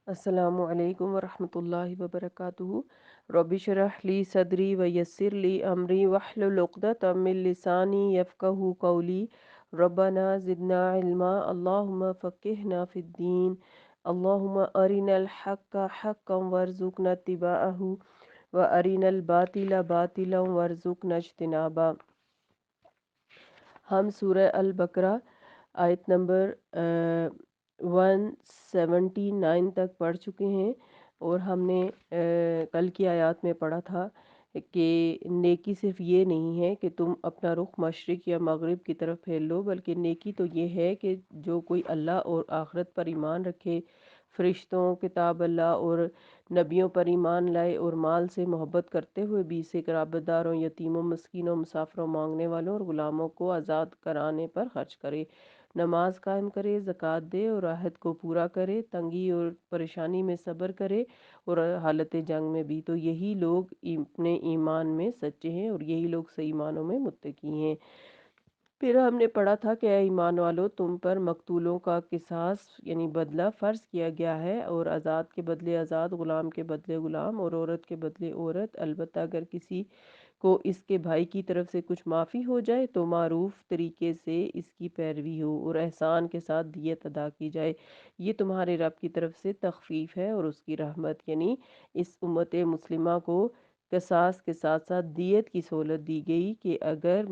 السلام علیکم ورحمۃ اللہ وبرکاتہ۔ رب اشرح لی صدری ویسر لی امری واحلل عقدۃ من لسانی یفقہوا قولی۔ ربنا زدنا علما، اللہم فقہنا فی الدین، اللہم ارنا الحق حقا وارزقنا اتباعہ وارنا الباطل باطلا وارزقنا اجتنابہ۔ ہم سورہ البقرہ آیت نمبر 179 تک پڑھ چکے ہیں، اور ہم نے کل کی آیات میں پڑھا تھا کہ نیکی صرف یہ نہیں ہے کہ تم اپنا رخ مشرق یا مغرب کی طرف پھیر لو، بلکہ نیکی تو یہ ہے کہ جو کوئی اللہ اور آخرت پر ایمان رکھے، فرشتوں، کتاب اللہ اور نبیوں پر ایمان لائے، اور مال سے محبت کرتے ہوئے بھی اسے قرابت داروں، یتیموں، مسکینوں، مسافروں، مانگنے والوں اور غلاموں کو آزاد کرانے پر خرچ کرے، نماز قائم کرے، زکوٰۃ دے اور عہد کو پورا کرے، تنگی اور پریشانی میں صبر کرے اور حالت جنگ میں بھی، تو یہی لوگ اپنے ایمان میں سچے ہیں اور یہی لوگ صحیح معنوں میں متقی ہیں۔ پھر ہم نے پڑھا تھا کہ اے ایمان والو، تم پر مقتولوں کا قصاص یعنی بدلہ فرض کیا گیا ہے، اور آزاد کے بدلے آزاد، غلام کے بدلے غلام اور عورت کے بدلے عورت، البتہ اگر کسی کو اس کے بھائی کی طرف سے کچھ معافی ہو جائے تو معروف طریقے سے اس کی پیروی ہو اور احسان کے ساتھ دیت ادا کی جائے، یہ تمہارے رب کی طرف سے تخفیف ہے اور اس کی رحمت۔ یعنی اس امت مسلمہ کو قصاص کے ساتھ ساتھ دیت کی سہولت دی گئی کہ اگر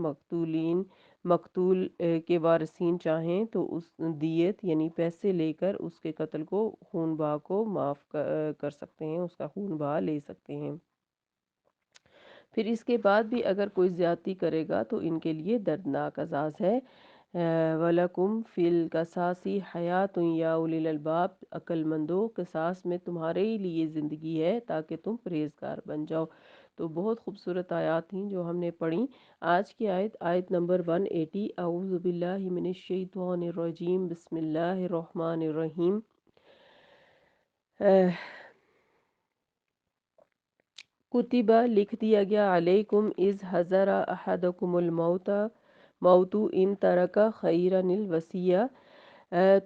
مقتول کے وارثین چاہیں تو اس دیت یعنی پیسے لے کر اس کے قتل کو، خون بہا کو معاف کر سکتے ہیں، اس کا خون بہا لے سکتے ہیں۔ پھر اس کے بعد بھی اگر کوئی زیادتی کرے گا تو ان کے لیے دردناک عذاب ہے۔ وَلَكُمْ فِي الْقِصَاصِ حَيَاةٌ يَا أُولِي الْأَلْبَابِ، عقل مندو، قصاص میں تمہارے لیے زندگی ہے تاکہ تم پرہیزگار بن جاؤ۔ تو بہت خوبصورت آیات تھیں جو ہم نے پڑھی۔ آج کی آیت نمبر 180۔ اعوذ باللہ من الشیطان الرجیم، بسم اللہ الرحمن الرحیم۔ کتبہ لکھ دیا گیا، علیکم اذ حضر احدکم الموت ان ترک خیرا الوصیہ،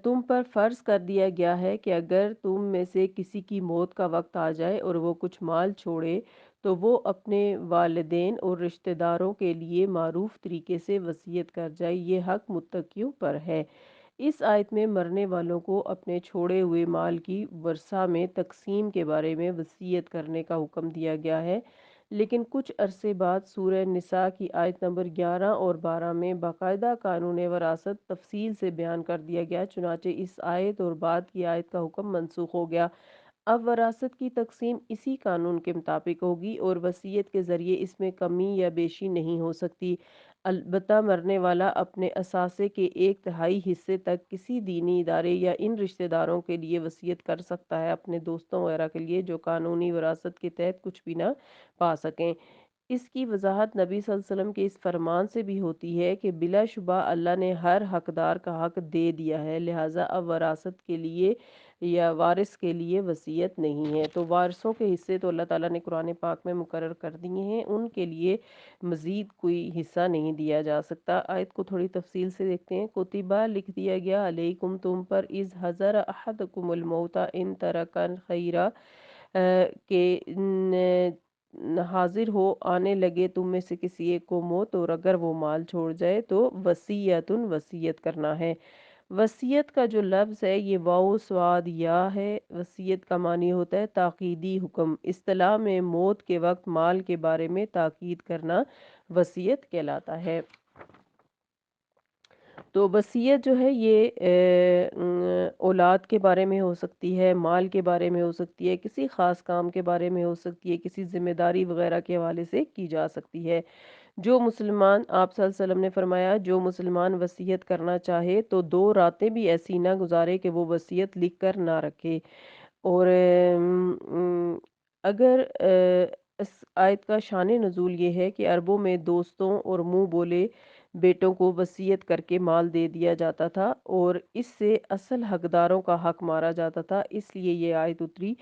تم پر فرض کر دیا گیا ہے کہ اگر تم میں سے کسی کی موت کا وقت آ جائے اور وہ کچھ مال چھوڑے تو وہ اپنے والدین اور رشتہ داروں کے لیے معروف طریقے سے وصیت کر جائے، یہ حق متقیوں پر ہے۔ اس آیت میں مرنے والوں کو اپنے چھوڑے ہوئے مال کی ورثہ میں تقسیم کے بارے میں وصیت کرنے کا حکم دیا گیا ہے، لیکن کچھ عرصے بعد سورہ نساء کی آیت نمبر 11 اور 12 میں باقاعدہ قانون وراثت تفصیل سے بیان کر دیا گیا، چنانچہ اس آیت اور بعد کی آیت کا حکم منسوخ ہو گیا۔ اب وراثت کی تقسیم اسی قانون کے مطابق ہوگی اور وصیت کے ذریعے اس میں کمی یا بیشی نہیں ہو سکتی، البتہ مرنے والا اپنے اثاثے کے 1/3 حصے تک کسی دینی ادارے یا ان رشتہ داروں کے لیے وصیت کر سکتا ہے اپنے دوستوں وغیرہ کے لیے جو قانونی وراثت کے تحت کچھ بھی نہ پا سکیں۔ اس کی وضاحت نبی صلی اللہ علیہ وسلم کے اس فرمان سے بھی ہوتی ہے کہ بلا شبہ اللہ نے ہر حقدار کا حق دے دیا ہے، لہٰذا اب وراثت کے لیے یا وارث کے لیے وصیت نہیں ہے، تو وارثوں کے حصے تو اللہ تعالیٰ نے قرآن پاک میں مقرر کر دیے ہیں، ان کے لیے مزید کوئی حصہ نہیں دیا جا سکتا۔ آیت کو تھوڑی تفصیل سے دیکھتے ہیں۔ کتبہ لکھ دیا گیا، علیکم تم پر، اذ حضر احدکم الموت ان ترک خیرا، کہ حاضر ہو آنے لگے تم میں سے کسی ایک کو موت اور اگر وہ مال چھوڑ جائے تو وصیتن وصیت کرنا ہے۔ وصیت کا جو لفظ ہے یہ واو سواد یا ہے، وصیت کا معنی ہوتا ہے تاکیدی حکم، اصطلاح میں موت کے وقت مال کے بارے میں تاکید کرنا وصیت کہلاتا ہے۔ تو وصیت جو ہے یہ اولاد کے بارے میں ہو سکتی ہے، مال کے بارے میں ہو سکتی ہے، کسی خاص کام کے بارے میں ہو سکتی ہے، کسی ذمہ داری وغیرہ کے حوالے سے کی جا سکتی ہے۔ جو مسلمان، آپ صلی اللہ علیہ وسلم نے فرمایا، جو مسلمان وصیت کرنا چاہے تو 2 راتیں بھی ایسی نہ گزارے کہ وہ وصیت لکھ کر نہ رکھے۔ اور اگر اس آیت کا شان نزول یہ ہے کہ عربوں میں دوستوں اور منہ بولے بیٹوں کو وصیت کر کے مال دے دیا جاتا تھا اور اس سے اصل حقداروں کا حق مارا جاتا تھا، اس لیے یہ آیت اتری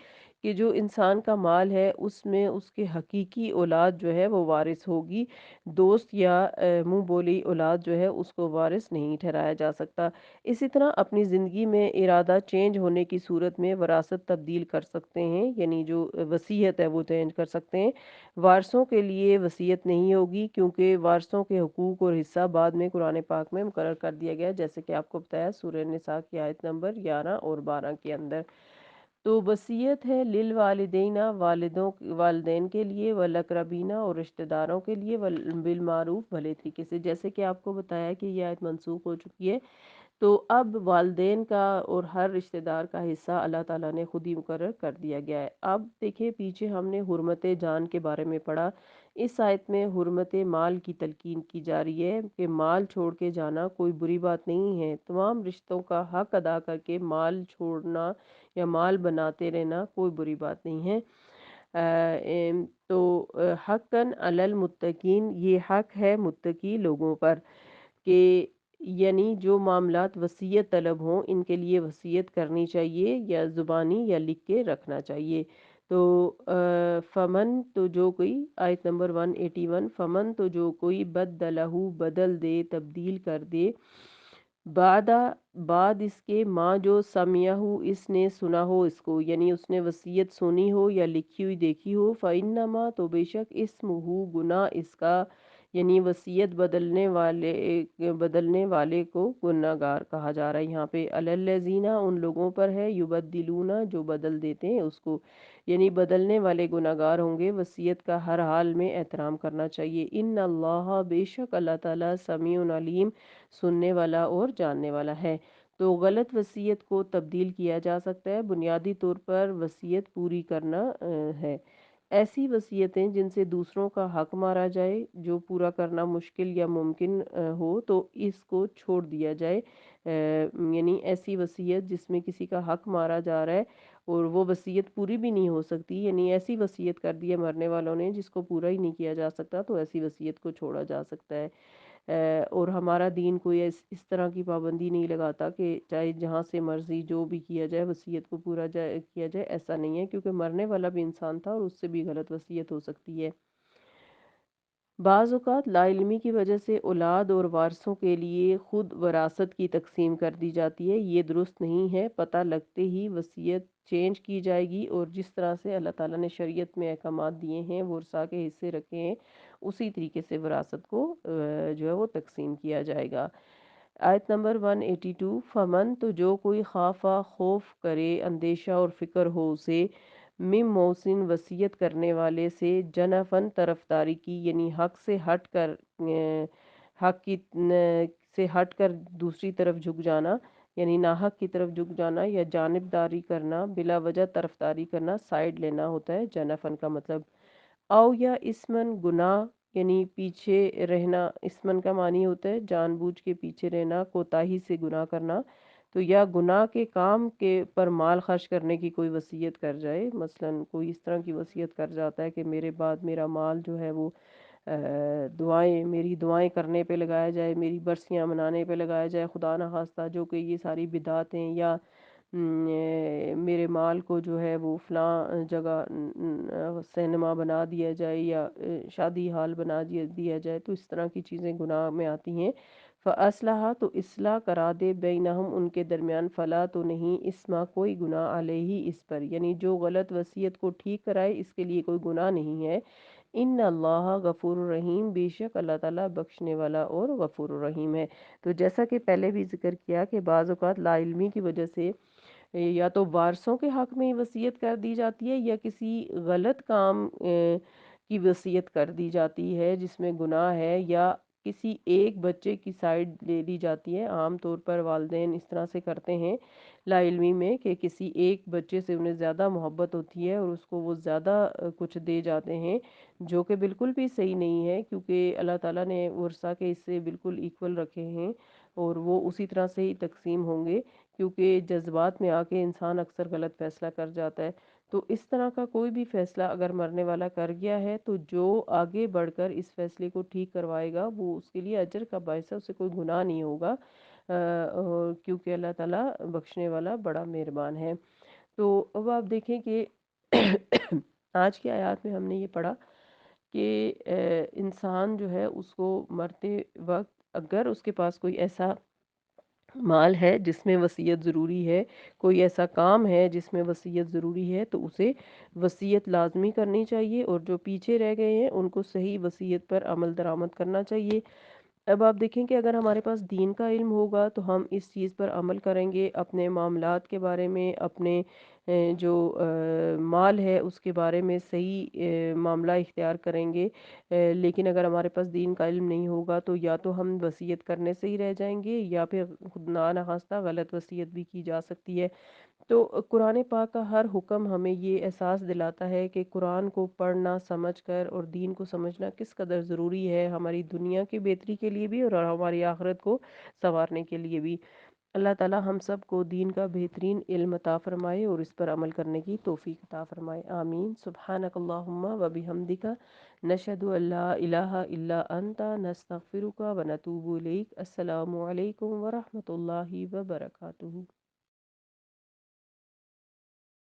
کہ جو انسان کا مال ہے اس میں اس کے حقیقی اولاد جو ہے وہ وارث ہوگی، دوست یا منہ بولی اولاد جو ہے اس کو وارث نہیں ٹھہرایا جا سکتا۔ اسی طرح اپنی زندگی میں ارادہ چینج ہونے کی صورت میں وراثت تبدیل کر سکتے ہیں، یعنی جو وصیت ہے وہ چینج کر سکتے ہیں۔ وارثوں کے لیے وصیت نہیں ہوگی کیونکہ وارثوں کے حقوق اور حصہ بعد میں قرآن پاک میں مقرر کر دیا گیا، جیسے کہ آپ کو بتایا سورہ نساء کی آیت نمبر 11 اور 12 کے اندر۔ تو وصیت ہے للوالدین، والدین کے لیے، والاقربین اور رشتہ داروں کے لیے، بالمعروف بھلے طریقے سے، جیسے کہ آپ کو بتایا کہ یہ آیت منسوخ ہو چکی ہے۔ تو اب والدین کا اور ہر رشتہ دار کا حصہ اللہ تعالیٰ نے خود ہی مقرر کر دیا گیا ہے۔ اب دیکھیں پیچھے ہم نے حرمت جان کے بارے میں پڑھا، اس آیت میں حرمت مال کی تلقین کی جا رہی ہے کہ مال چھوڑ کے جانا کوئی بری بات نہیں ہے، تمام رشتوں کا حق ادا کر کے مال چھوڑنا یا مال بناتے رہنا کوئی بری بات نہیں ہے۔ تو حقاً علی المتقین، یہ حق ہے متقی لوگوں پر کہ یعنی جو معاملات وصیت طلب ہوں ان کے لیے وصیت کرنی چاہیے یا زبانی یا لکھ کے رکھنا چاہیے۔ تو فمن، تو جو کوئی، آیت نمبر 181، فمن تو جو کوئی بدلہ، بدل دے، تبدیل کر دے، بعد اس کے، ماں جو سمیہ ہو اس نے سنا ہو اس کو، یعنی اس نے وصیت سنی ہو یا لکھی ہوئی دیکھی ہو، فَإِنَّمَا، تو بے شک، اسمہ، گناہ اس کا، یعنی وصیت بدلنے والے کو گناہ گار کہا جا رہا ہے یہاں پہ، الذین، ان لوگوں پر ہے، یبدلون، جو بدل دیتے ہیں اس کو، یعنی بدلنے والے گناہ گار ہوں گے۔ وصیت کا ہر حال میں احترام کرنا چاہیے۔ ان اللہ، بے شک اللہ تعالیٰ، سمیع علیم، سننے والا اور جاننے والا ہے۔ تو غلط وصیت کو تبدیل کیا جا سکتا ہے، بنیادی طور پر وصیت پوری کرنا ہے۔ ایسی وصیتیں جن سے دوسروں کا حق مارا جائے، جو پورا کرنا مشکل یا ممکن ہو تو اس کو چھوڑ دیا جائے، یعنی ایسی وصیت جس میں کسی کا حق مارا جا رہا ہے اور وہ وصیت پوری بھی نہیں ہو سکتی، یعنی ایسی وصیت کر دی ہے مرنے والوں نے جس کو پورا ہی نہیں کیا جا سکتا، تو ایسی وصیت کو چھوڑا جا سکتا ہے۔ اور ہمارا دین کوئی اس طرح کی پابندی نہیں لگاتا کہ چاہے جہاں سے مرضی جو بھی کیا جائے وصیت کو پورا کیا جائے، ایسا نہیں ہے، کیونکہ مرنے والا بھی انسان تھا اور اس سے بھی غلط وصیت ہو سکتی ہے۔ بعض اوقات لا علمی کی وجہ سے اولاد اور وارثوں کے لیے خود وراثت کی تقسیم کر دی جاتی ہے، یہ درست نہیں ہے۔ پتہ لگتے ہی وصیت چینج کی جائے گی اور جس طرح سے اللہ تعالیٰ نے شریعت میں احکامات دیے ہیں، ورثاء کے حصے رکھے ہیں، اسی طریقے سے وراثت کو جو ہے وہ تقسیم کیا جائے گا۔ آیت نمبر 182، فمن، تو جو کوئی خافا، خوف کرے، اندیشہ اور فکر ہو اسے، مم محسن، وصیت کرنے والے سے، جنفن، طرفداری کی، یعنی حق سے ہٹ کر، حق کی سے ہٹ کر دوسری طرف جھک جانا، یعنی ناحق کی طرف جھک جانا یا جانبداری کرنا، بلا وجہ طرفداری کرنا، سائیڈ لینا ہوتا ہے جنفن کا مطلب۔ او یا اسمن، گناہ، یعنی پیچھے رہنا، اسمن کا معنی ہوتا ہے جان بوجھ کے پیچھے رہنا، کوتاہی سے گناہ کرنا، تو یا گناہ کے کام کے پر مال خرچ کرنے کی کوئی وصیت کر جائے، مثلا کوئی اس طرح کی وصیت کر جاتا ہے کہ میرے بعد میرا مال جو ہے وہ میری دعائیں کرنے پہ لگایا جائے، میری برسیاں منانے پہ لگایا جائے، خدا نہ خواستہ، جو کہ یہ ساری بدعت ہیں، یا میرے مال کو جو ہے وہ فلاں جگہ سینما بنا دیا جائے یا شادی ہال بنا دیا جائے، تو اس طرح کی چیزیں گناہ میں آتی ہیں۔ فَأَصْلَحَ، تو اصلاح کرا دے، بینہم، ان کے درمیان، فلا، تو نہیں، اسما، کوئی گناہ، علیہ، اس پر، یعنی جو غلط وصیت کو ٹھیک کرائے اس کے لیے کوئی گناہ نہیں ہے۔ ان اللہ غفور الرحیم، بے شک اللہ تعالیٰ بخشنے والا اور غفور الرحیم ہے۔ تو جیسا کہ پہلے بھی ذکر کیا کہ بعض اوقات لا علمی کی وجہ سے یا تو وارثوں کے حق میں وصیت کر دی جاتی ہے یا کسی غلط کام کی وصیت کر دی جاتی ہے جس میں گناہ ہے، یا کسی ایک بچے کی سائیڈ لے لی جاتی ہے۔ عام طور پر والدین اس طرح سے کرتے ہیں لا علمی میں کہ کسی ایک بچے سے انہیں زیادہ محبت ہوتی ہے اور اس کو وہ زیادہ کچھ دے جاتے ہیں، جو کہ بالکل بھی صحیح نہیں ہے، کیونکہ اللہ تعالیٰ نے ورثہ کے حصے بالکل ایکول رکھے ہیں اور وہ اسی طرح سے ہی تقسیم ہوں گے، کیونکہ جذبات میں آ کے انسان اکثر غلط فیصلہ کر جاتا ہے۔ تو اس طرح کا کوئی بھی فیصلہ اگر مرنے والا کر گیا ہے تو جو آگے بڑھ کر اس فیصلے کو ٹھیک کروائے گا وہ اس کے لیے اجر کا باعث ہے، اسے کوئی گناہ نہیں ہوگا، کیونکہ اللہ تعالیٰ بخشنے والا بڑا مہربان ہے۔ تو اب آپ دیکھیں کہ آج کی آیات میں ہم نے یہ پڑھا کہ انسان جو ہے اس کو مرتے وقت اگر اس کے پاس کوئی ایسا مال ہے جس میں وصیت ضروری ہے، کوئی ایسا کام ہے جس میں وصیت ضروری ہے، تو اسے وصیت لازمی کرنی چاہیے، اور جو پیچھے رہ گئے ہیں ان کو صحیح وصیت پر عمل درآمد کرنا چاہیے۔ اب آپ دیکھیں کہ اگر ہمارے پاس دین کا علم ہوگا تو ہم اس چیز پر عمل کریں گے، اپنے معاملات کے بارے میں، اپنے جو مال ہے اس کے بارے میں صحیح معاملہ اختیار کریں گے۔ لیکن اگر ہمارے پاس دین کا علم نہیں ہوگا تو یا تو ہم وصیت کرنے سے ہی رہ جائیں گے، یا پھر خود نخواستہ غلط وصیت بھی کی جا سکتی ہے۔ تو قرآن پاک کا ہر حکم ہمیں یہ احساس دلاتا ہے کہ قرآن کو پڑھنا سمجھ کر اور دین کو سمجھنا کس قدر ضروری ہے، ہماری دنیا کی بہتری کے لیے بھی اور ہماری آخرت کو سنوارنے کے لیے بھی۔ اللہ تعالی ہم سب کو دین کا بہترین علم عطا فرمائے اور اس پر عمل کرنے کی توفیق عطا فرمائے، آمین۔ سبحانک اللہم و بحمدک، نشہد ان لا الہ الا انت، نستغفرک و نتوب الیک۔ السلام علیکم ورحمۃ اللہ وبرکاتہ۔